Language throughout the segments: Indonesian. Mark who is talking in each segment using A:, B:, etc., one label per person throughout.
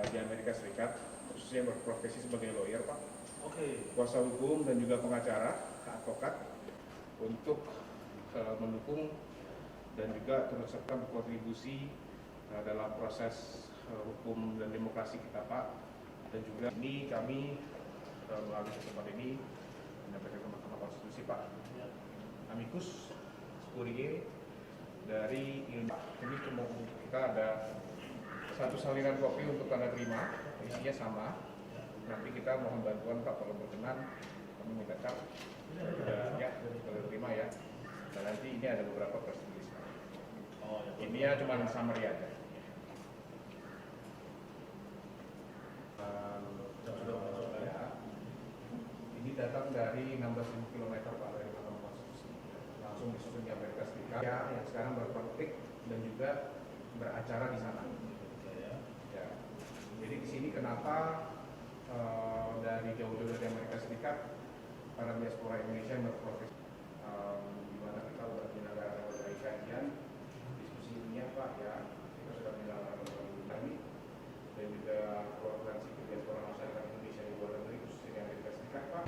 A: di Amerika Serikat, khususnya berprofesi sebagai lawyer, Pak.
B: Oke.
A: Kuasa hukum dan juga pengacara, advokat, untuk mendukung dan juga turut serta berkontribusi dalam proses hukum dan demokrasi kita, Pak. Dan juga ini kami melalui kesempatan ini menyampaikan ke Mahkamah Konstitusi, Pak, amicus curiae dari Indonesia. Ini kita ada satu salinan kopi untuk tanda terima, isinya sama. Nanti kita mohon bantuan Pak kalau berkenan, kami minta cap. Ya, kalau terima ya. Dan nanti ini ada beberapa persetujuan. Ini ya cuma summary aja. Ini datang dari 16.000 km Pak dari Mahkamah Konstitusi, langsung disusun di Amerika Serikat ya, yang sekarang berpraktik dan juga beracara di sana. Ya. Jadi di sini kenapa dari jauh-jauh dari Amerika Serikat para diaspora Indonesia yang berprofesi, di mana kita sudah menyelenggarakan berbagai kajian diskusi ilmiah, Pak, ya, kita sudah menyelenggarakan berbagai kami dan juga konferensi diaspora masyarakat Indonesia di luar negeri khususnya di Amerika Serikat, Pak.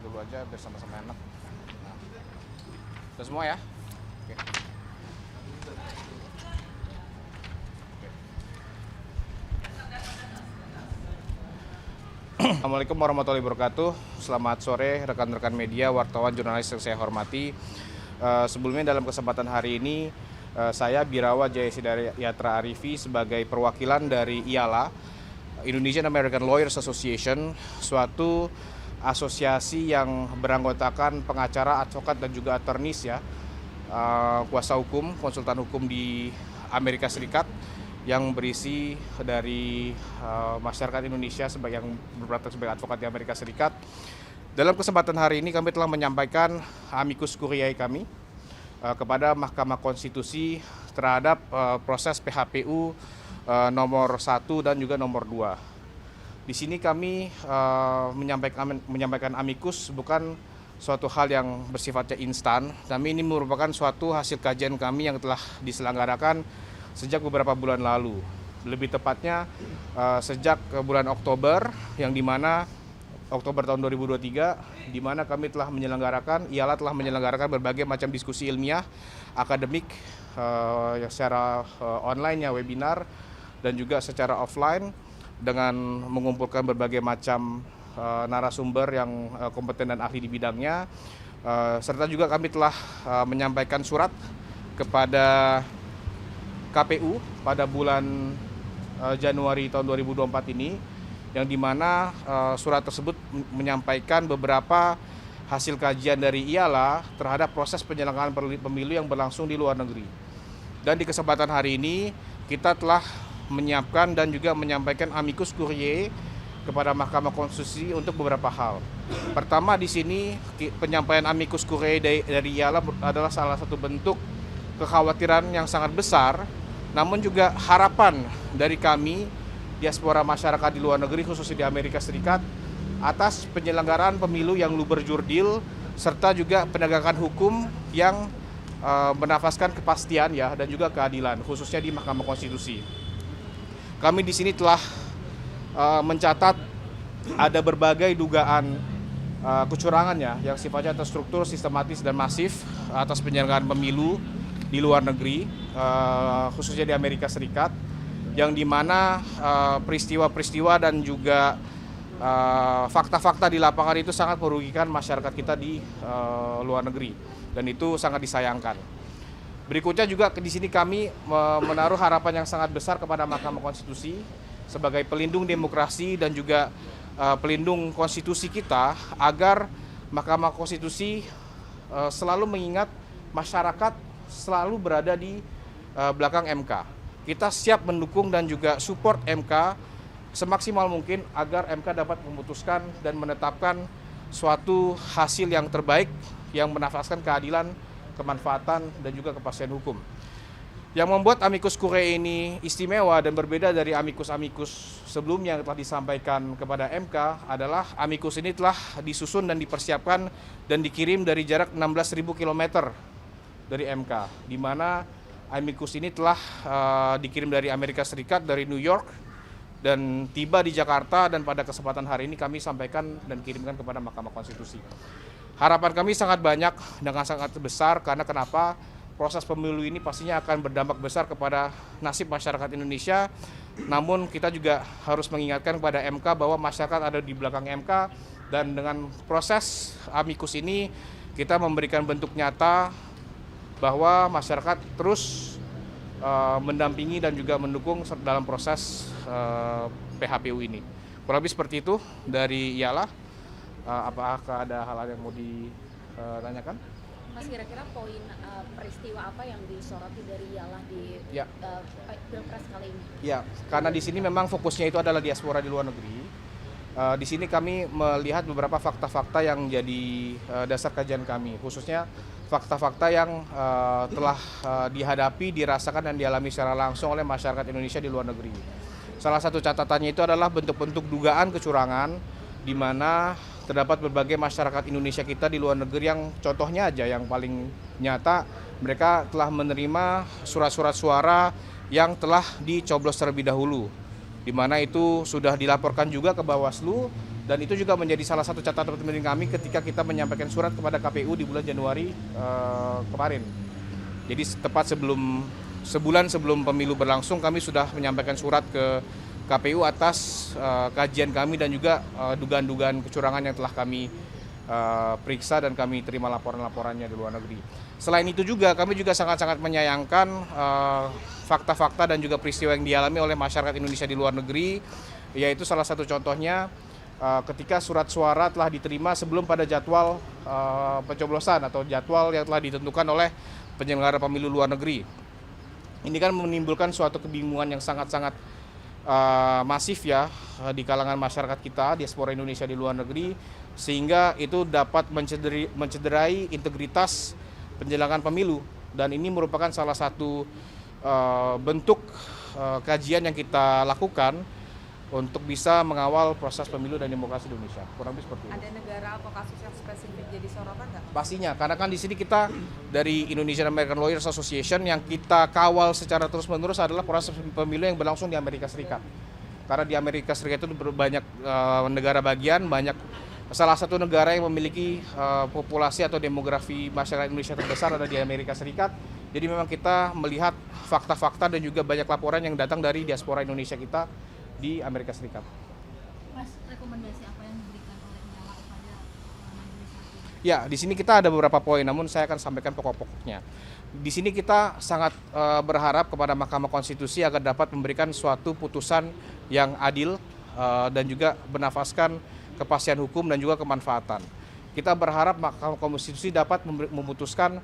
C: Dulu aja biar sama-sama enak. Nah, udah semua ya? Oke. Assalamualaikum warahmatullahi wabarakatuh. Selamat sore rekan-rekan media, wartawan, jurnalis yang saya hormati. Sebelumnya dalam kesempatan hari ini saya Birawa Jayasida Yatra Arifi sebagai perwakilan dari IALA, Indonesian American Lawyers Association, suatu asosiasi yang beranggotakan pengacara, advokat, dan juga attorneys ya, kuasa hukum, konsultan hukum di Amerika Serikat yang berisi dari masyarakat Indonesia sebagai yang berpraktek sebagai advokat di Amerika Serikat. Dalam kesempatan hari ini kami telah menyampaikan amicus curiae kami kepada Mahkamah Konstitusi terhadap proses PHPU nomor 1 dan juga nomor 2. Di sini kami menyampaikan amicus bukan suatu hal yang bersifatnya instan, tapi ini merupakan suatu hasil kajian kami yang telah diselenggarakan sejak beberapa bulan lalu. Lebih tepatnya sejak bulan Oktober, yang dimana Oktober tahun 2023, di mana kami telah menyelenggarakan, IALA telah menyelenggarakan berbagai macam diskusi ilmiah, akademik, yang secara online ya, webinar, dan juga secara offline, dengan mengumpulkan berbagai macam narasumber yang kompeten dan ahli di bidangnya, serta juga kami telah menyampaikan surat kepada KPU pada bulan Januari tahun 2024 ini, yang dimana surat tersebut menyampaikan beberapa hasil kajian dari IALA terhadap proses penyelenggaraan pemilu yang berlangsung di luar negeri. Dan di kesempatan hari ini kita telah menyiapkan dan juga menyampaikan amicus curiae kepada Mahkamah Konstitusi untuk beberapa hal. Pertama, di sini penyampaian amicus curiae dari IALA adalah salah satu bentuk kekhawatiran yang sangat besar, namun juga harapan dari kami diaspora masyarakat di luar negeri khususnya di Amerika Serikat atas penyelenggaraan pemilu yang luber jurdil serta juga penegakan hukum yang menafaskan kepastian ya dan juga keadilan khususnya di Mahkamah Konstitusi. Kami di sini telah mencatat ada berbagai dugaan kecurangan ya yang sifatnya terstruktur, sistematis, dan masif atas penyelenggaraan pemilu di luar negeri, khususnya di Amerika Serikat, yang dimana peristiwa-peristiwa dan juga fakta-fakta di lapangan itu sangat merugikan masyarakat kita di luar negeri, dan itu sangat disayangkan. Berikutnya juga di sini kami menaruh harapan yang sangat besar kepada Mahkamah Konstitusi sebagai pelindung demokrasi dan juga pelindung konstitusi kita, agar Mahkamah Konstitusi selalu mengingat masyarakat selalu berada di belakang MK. Kita siap mendukung dan juga support MK semaksimal mungkin agar MK dapat memutuskan dan menetapkan suatu hasil yang terbaik yang menafaskan keadilan, kemanfaatan, dan juga kepastian hukum. Yang membuat amicus curiae ini istimewa dan berbeda dari amicus-amicus sebelumnya yang telah disampaikan kepada MK adalah amicus ini telah disusun dan dipersiapkan dan dikirim dari jarak 16.000 km dari MK, di mana amicus ini telah dikirim dari Amerika Serikat, dari New York, dan tiba di Jakarta, dan pada kesempatan hari ini kami sampaikan dan kirimkan kepada Mahkamah Konstitusi. Harapan kami sangat banyak dan sangat besar, karena kenapa? Proses pemilu ini pastinya akan berdampak besar kepada nasib masyarakat Indonesia. Namun kita juga harus mengingatkan kepada MK bahwa masyarakat ada di belakang MK, dan dengan proses amicus ini kita memberikan bentuk nyata bahwa masyarakat terus mendampingi dan juga mendukung dalam proses PHPU ini. Kurang lebih seperti itu dari Ialah. Apakah ada hal-hal yang mau ditanyakan?
B: Mas, kira-kira poin peristiwa apa yang disoroti dari Ialah di Pilpres kali ini? Ya,
C: karena di sini memang fokusnya itu adalah diaspora di luar negeri. Di sini kami melihat beberapa fakta-fakta yang jadi dasar kajian kami, khususnya fakta-fakta yang telah dihadapi, dirasakan, dan dialami secara langsung oleh masyarakat Indonesia di luar negeri. Salah satu catatannya itu adalah bentuk-bentuk dugaan kecurangan, di mana terdapat berbagai masyarakat Indonesia kita di luar negeri yang contohnya aja yang paling nyata, mereka telah menerima surat-surat suara yang telah dicoblos terlebih dahulu, di mana itu sudah dilaporkan juga ke Bawaslu, dan itu juga menjadi salah satu catatan penting kami ketika kita menyampaikan surat kepada KPU di bulan Januari kemarin. Jadi tepat sebulan sebelum pemilu berlangsung, kami sudah menyampaikan surat ke KPU atas kajian kami dan juga dugaan-dugaan kecurangan yang telah kami periksa dan kami terima laporan-laporannya di luar negeri. Selain itu juga kami juga sangat-sangat menyayangkan fakta-fakta dan juga peristiwa yang dialami oleh masyarakat Indonesia di luar negeri, yaitu salah satu contohnya ketika surat suara telah diterima sebelum pada jadwal pencoblosan atau jadwal yang telah ditentukan oleh penyelenggara pemilu luar negeri. Ini kan menimbulkan suatu kebingungan yang sangat-sangat masif ya di kalangan masyarakat kita, diaspora Indonesia di luar negeri, sehingga itu dapat mencederai integritas penyelenggaraan pemilu, dan ini merupakan salah satu bentuk kajian yang kita lakukan untuk bisa mengawal proses pemilu dan demokrasi di Indonesia. Kurang lebih seperti itu.
D: Ada negara atau kasus yang spesifik jadi sorotan nggak?
C: Pastinya, karena kan di sini kita dari Indonesian American Lawyers Association yang kita kawal secara terus-menerus adalah proses pemilu yang berlangsung di Amerika Serikat. Karena di Amerika Serikat itu banyak negara bagian, salah satu negara yang memiliki populasi atau demografi masyarakat Indonesia terbesar ada di Amerika Serikat. Jadi memang kita melihat fakta-fakta dan juga banyak laporan yang datang dari diaspora Indonesia kita di Amerika Serikat.
B: Mas, rekomendasi apa yang diberikan oleh Ialah kepada majelis hakim?
C: Ya, di sini kita ada beberapa poin, namun saya akan sampaikan pokok-pokoknya. Di sini kita sangat berharap kepada Mahkamah Konstitusi agar dapat memberikan suatu putusan yang adil dan juga bernafaskan kepastian hukum dan juga kemanfaatan. Kita berharap Mahkamah Konstitusi dapat memutuskan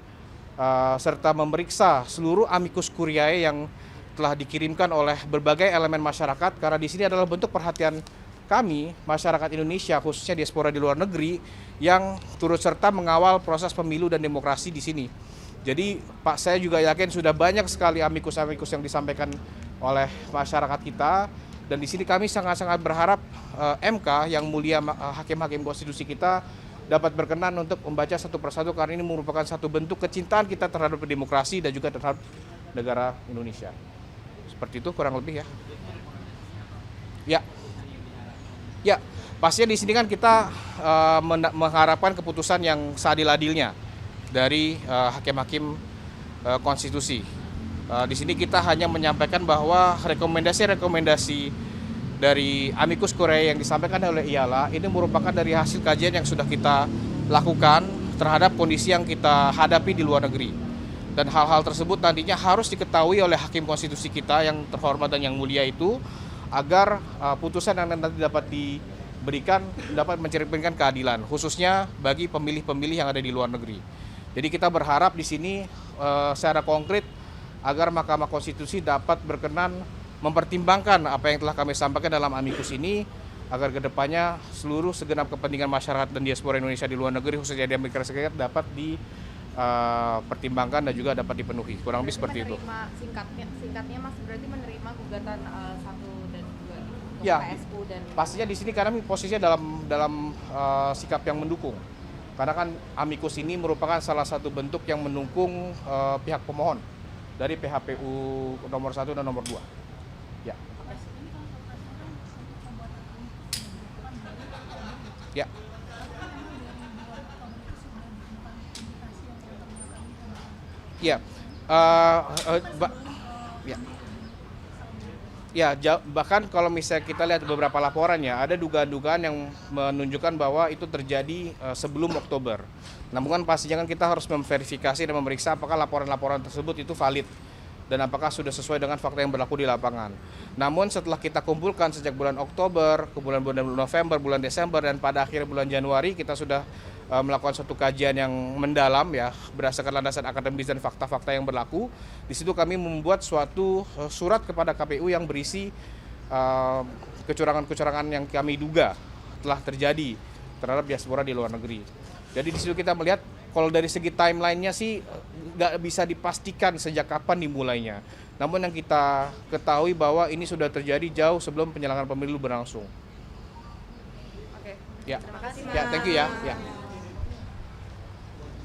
C: serta memeriksa seluruh amicus curiae yang telah dikirimkan oleh berbagai elemen masyarakat, karena di sini adalah bentuk perhatian kami, masyarakat Indonesia, khususnya diaspora di luar negeri, yang turut serta mengawal proses pemilu dan demokrasi di sini. Jadi Pak, saya juga yakin sudah banyak sekali amicus-amicus yang disampaikan oleh masyarakat kita, dan di sini kami sangat-sangat berharap MK yang mulia, hakim-hakim konstitusi kita dapat berkenan untuk membaca satu persatu, karena ini merupakan satu bentuk kecintaan kita terhadap demokrasi dan juga terhadap negara Indonesia. Seperti itu kurang lebih ya. Ya, pastinya di sini kan kita mengharapkan keputusan yang seadil-adilnya dari hakim-hakim konstitusi. Di sini kita hanya menyampaikan bahwa rekomendasi-rekomendasi dari amicus curiae yang disampaikan oleh Ialah ini merupakan dari hasil kajian yang sudah kita lakukan terhadap kondisi yang kita hadapi di luar negeri. Dan hal-hal tersebut nantinya harus diketahui oleh hakim konstitusi kita yang terhormat dan yang mulia itu, agar putusan yang nanti dapat berikan dapat mencerminkan keadilan, khususnya bagi pemilih-pemilih yang ada di luar negeri. Jadi kita berharap di sini secara konkret agar Mahkamah Konstitusi dapat berkenan mempertimbangkan apa yang telah kami sampaikan dalam amikus ini, agar kedepannya seluruh segenap kepentingan masyarakat dan diaspora Indonesia di luar negeri, khususnya di Amerika Serikat, dapat dipertimbangkan dan juga dapat dipenuhi. Kurang lebih seperti itu.
D: Singkatnya Mas berarti menerima gugatan 1 dan 2 untuk
C: Ya,
D: PSU dan
C: pastinya di sini karena posisinya dalam sikap yang mendukung. Karena kan amikus ini merupakan salah satu bentuk yang mendukung pihak pemohon dari PHPU nomor 1 dan nomor 2. Ya. Ya. Ya. Bahkan kalau misalnya kita lihat beberapa laporannya, ada dugaan-dugaan yang menunjukkan bahwa itu terjadi sebelum Oktober. Namun kan pastinya kan kita harus memverifikasi dan memeriksa apakah laporan-laporan tersebut itu valid dan apakah sudah sesuai dengan fakta yang berlaku di lapangan. Namun setelah kita kumpulkan sejak bulan Oktober, ke bulan November, bulan Desember, dan pada akhir bulan Januari kita sudah melakukan suatu kajian yang mendalam ya, berdasarkan landasan akademis dan fakta-fakta yang berlaku. Di situ kami membuat suatu surat kepada KPU yang berisi kecurangan-kecurangan yang kami duga telah terjadi terhadap diaspora di luar negeri. Jadi di situ kita melihat kalau dari segi timeline-nya sih nggak bisa dipastikan sejak kapan dimulainya. Namun yang kita ketahui bahwa ini sudah terjadi jauh sebelum penyelenggaraan pemilu berlangsung.
D: Oke.
C: Ya.
D: Terima kasih.
C: Ya, thank you ya. Ya.